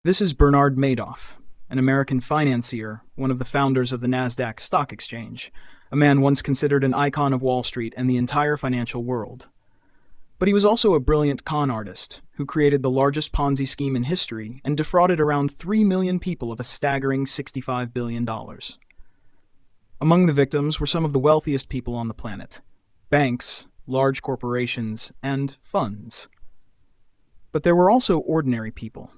This is Bernard Madoff, an American financier, one of the founders of the Nasdaq Stock Exchange, a man once considered an icon of Wall Street and the entire financial world. But he was also a brilliant con artist who created the largest Ponzi scheme in history and defrauded around 3 million people of a staggering $65 billion. Among the victims were some of the wealthiest people on the planet: banks, large corporations, and funds. But there were also ordinary people.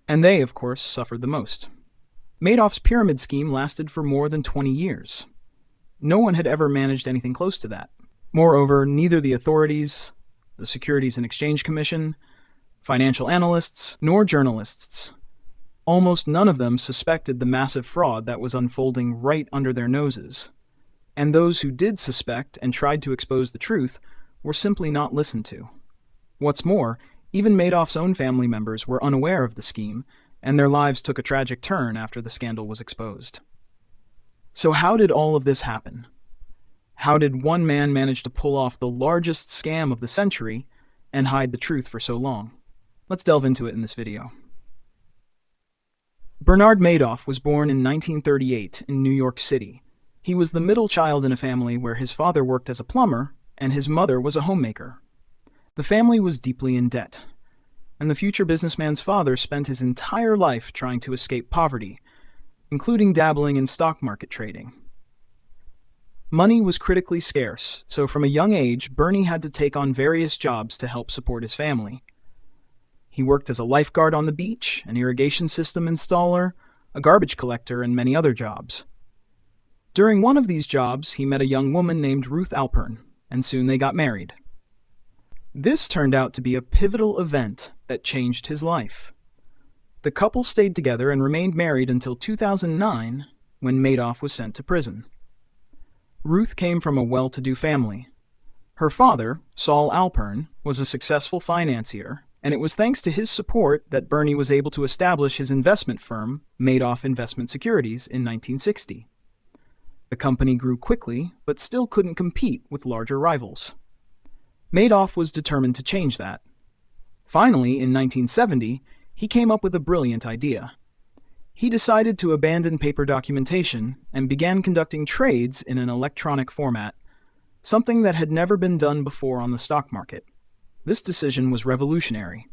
And they, of course, suffered the most. Madoff's pyramid scheme lasted for more than 20 years. No one had ever managed anything close to that. Moreover, neither the authorities, the Securities and Exchange Commission, financial analysts, nor journalists, almost none of them suspected the massive fraud that was unfolding right under their noses. And those who did suspect and tried to expose the truth were simply not listened to. What's more, even Madoff's own family members were unaware of the scheme, and their lives took a tragic turn after the scandal was exposed. So how did all of this happen? How did one man manage to pull off the largest scam of the century and hide the truth for so long? Let's delve into it in this video. Bernard Madoff was born in 1938 in New York City. He was the middle child in a family where his father worked as a plumber and his mother was a homemaker. The family was deeply in debt, and the future businessman's father spent his entire life trying to escape poverty, including dabbling in stock market trading. Money was critically scarce, so from a young age, Bernie had to take on various jobs to help support his family. He worked as a lifeguard on the beach, an irrigation system installer, a garbage collector, and many other jobs. During one of these jobs, he met a young woman named Ruth Alpern, and soon they got married. This turned out to be a pivotal event that changed his life. The couple stayed together and remained married until 2009, when Madoff was sent to prison. Ruth came from a well-to-do family. Her father, Saul Alpern, was a successful financier, and it was thanks to his support that Bernie was able to establish his investment firm, Madoff Investment Securities, in 1960. The company grew quickly, but still couldn't compete with larger rivals. Madoff was determined to change that. Finally, in 1970, he came up with a brilliant idea. He decided to abandon paper documentation and began conducting trades in an electronic format, something that had never been done before on the stock market. This decision was revolutionary.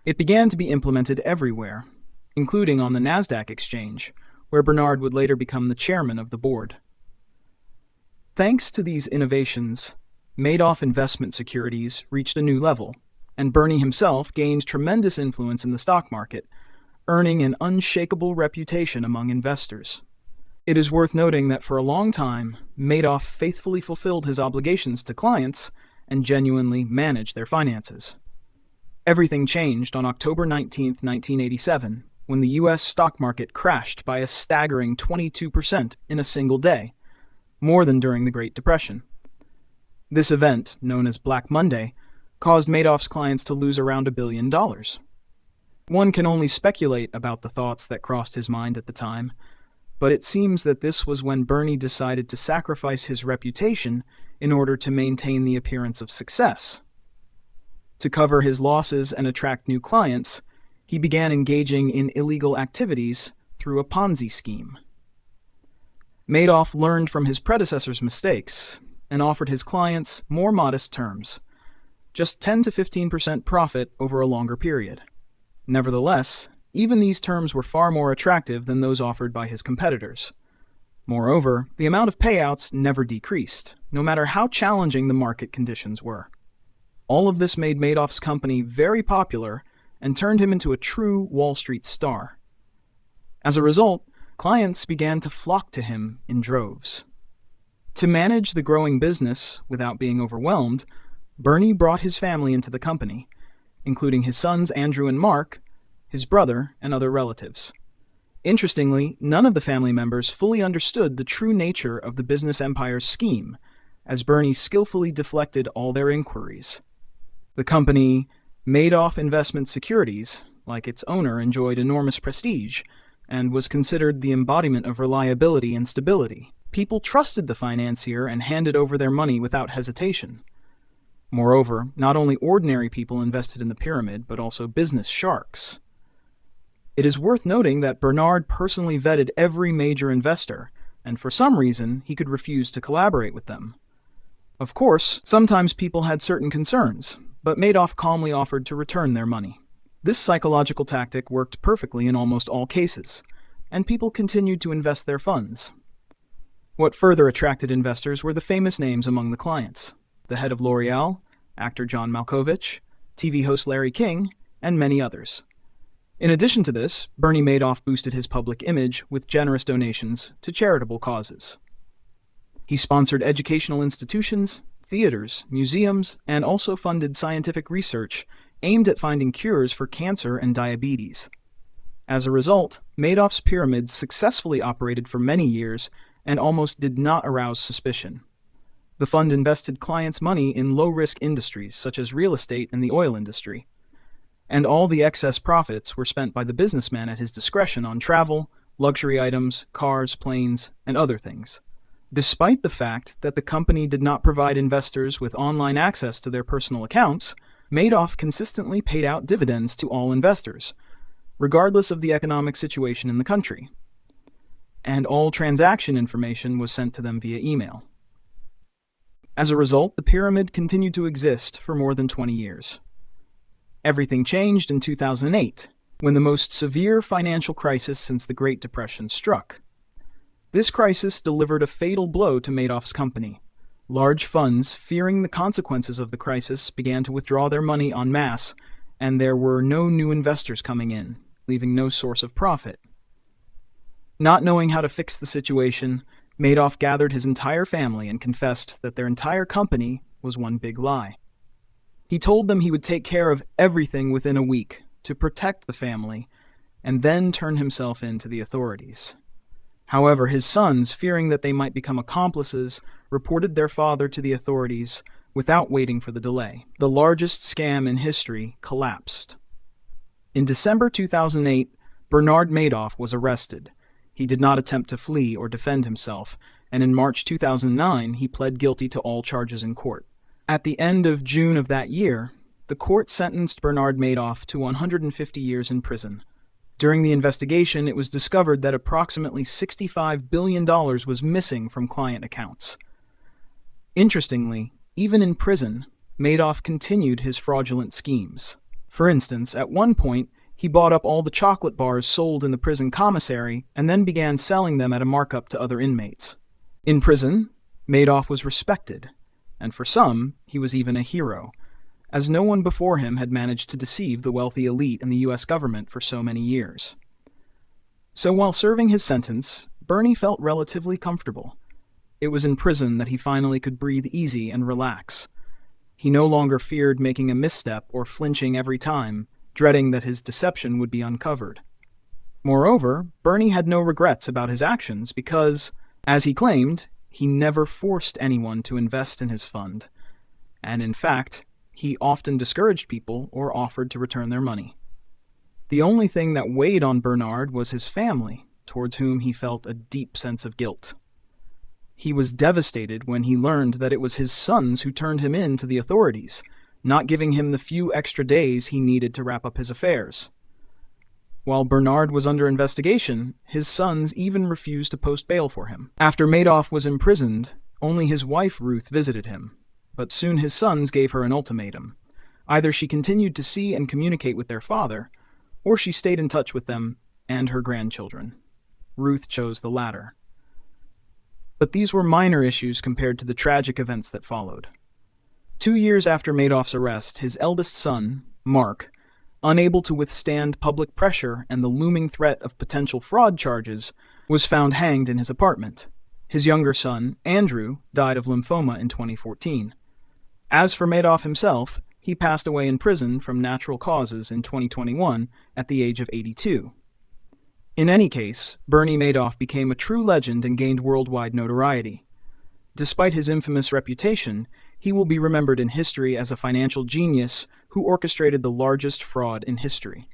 It began to be implemented everywhere, including on the Nasdaq exchange, where Bernard would later become the chairman of the board. Thanks to these innovations, Madoff Investment Securities reached a new level, and Bernie himself gained tremendous influence in the stock market, earning an unshakable reputation among investors. It is worth noting that for a long time, Madoff faithfully fulfilled his obligations to clients and genuinely managed their finances. Everything changed on October 19, 1987, when the U.S. stock market crashed by a staggering 22% in a single day, more than during the Great Depression. This event, known as Black Monday, caused Madoff's clients to lose around $1 billion. One can only speculate about the thoughts that crossed his mind at the time, but it seems that this was when Bernie decided to sacrifice his reputation in order to maintain the appearance of success. To cover his losses and attract new clients, he began engaging in illegal activities through a Ponzi scheme. Madoff learned from his predecessor's mistakes and offered his clients more modest terms, just 10 to 15% profit over a longer period. Nevertheless, even these terms were far more attractive than those offered by his competitors. Moreover, the amount of payouts never decreased, no matter how challenging the market conditions were. All of this made Madoff's company very popular and turned him into a true Wall Street star. As a result, clients began to flock to him in droves. To manage the growing business without being overwhelmed, Bernie brought his family into the company, including his sons Andrew and Mark, his brother, and other relatives. Interestingly, none of the family members fully understood the true nature of the business empire's scheme, as Bernie skillfully deflected all their inquiries. The company, Madoff Investment Securities, like its owner, enjoyed enormous prestige and was considered the embodiment of reliability and stability. People trusted the financier and handed over their money without hesitation. Moreover, not only ordinary people invested in the pyramid, but also business sharks. It is worth noting that Bernard personally vetted every major investor, and for some reason, he could refuse to collaborate with them. Of course, sometimes people had certain concerns, but Madoff calmly offered to return their money. This psychological tactic worked perfectly in almost all cases, and people continued to invest their funds. What further attracted investors were the famous names among the clients: the head of L'Oreal, actor John Malkovich, TV host Larry King, and many others. In addition to this, Bernie Madoff boosted his public image with generous donations to charitable causes. He sponsored educational institutions, theaters, museums, and also funded scientific research aimed at finding cures for cancer and diabetes. As a result, Madoff's pyramids successfully operated for many years and almost did not arouse suspicion. The fund invested clients' money in low-risk industries such as real estate and the oil industry, and all the excess profits were spent by the businessman at his discretion on travel, luxury items, cars, planes, and other things. Despite the fact that the company did not provide investors with online access to their personal accounts, Madoff consistently paid out dividends to all investors, regardless of the economic situation in the country, and all transaction information was sent to them via email. As a result, the pyramid continued to exist for more than 20 years. Everything changed in 2008, when the most severe financial crisis since the Great Depression struck. This crisis delivered a fatal blow to Madoff's company. Large funds, fearing the consequences of the crisis, began to withdraw their money en masse, and there were no new investors coming in, leaving no source of profit. Not knowing how to fix the situation, Madoff gathered his entire family and confessed that their entire company was one big lie. He told them he would take care of everything within a week to protect the family, and then turn himself in to the authorities. However, his sons, fearing that they might become accomplices, reported their father to the authorities without waiting for the delay. The largest scam in history collapsed. In December 2008, Bernard Madoff was arrested. He did not attempt to flee or defend himself, and in March 2009, he pled guilty to all charges in court. At the end of June of that year, the court sentenced Bernard Madoff to 150 years in prison. During the investigation, it was discovered that approximately $65 billion was missing from client accounts. Interestingly, even in prison, Madoff continued his fraudulent schemes. For instance, at one point, he bought up all the chocolate bars sold in the prison commissary and then began selling them at a markup to other inmates. In prison, Madoff was respected, and for some, he was even a hero, as no one before him had managed to deceive the wealthy elite in the U.S. government for so many years. So while serving his sentence, Bernie felt relatively comfortable. It was in prison that he finally could breathe easy and relax. He no longer feared making a misstep or flinching every time, dreading that his deception would be uncovered. Moreover, Bernie had no regrets about his actions because, as he claimed, he never forced anyone to invest in his fund, and in fact, he often discouraged people or offered to return their money. The only thing that weighed on Bernard was his family, towards whom he felt a deep sense of guilt. He was devastated when he learned that it was his sons who turned him in to the authorities, not giving him the few extra days he needed to wrap up his affairs. While Bernard was under investigation, his sons even refused to post bail for him. After Madoff was imprisoned, only his wife Ruth visited him, but soon his sons gave her an ultimatum. Either she continued to see and communicate with their father, or she stayed in touch with them and her grandchildren. Ruth chose the latter. But these were minor issues compared to the tragic events that followed. 2 years after Madoff's arrest, his eldest son, Mark, unable to withstand public pressure and the looming threat of potential fraud charges, was found hanged in his apartment. His younger son, Andrew, died of lymphoma in 2014. As for Madoff himself, he passed away in prison from natural causes in 2021 at the age of 82. In any case, Bernie Madoff became a true legend and gained worldwide notoriety. Despite his infamous reputation, he will be remembered in history as a financial genius who orchestrated the largest fraud in history.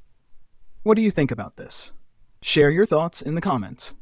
What do you think about this? Share your thoughts in the comments.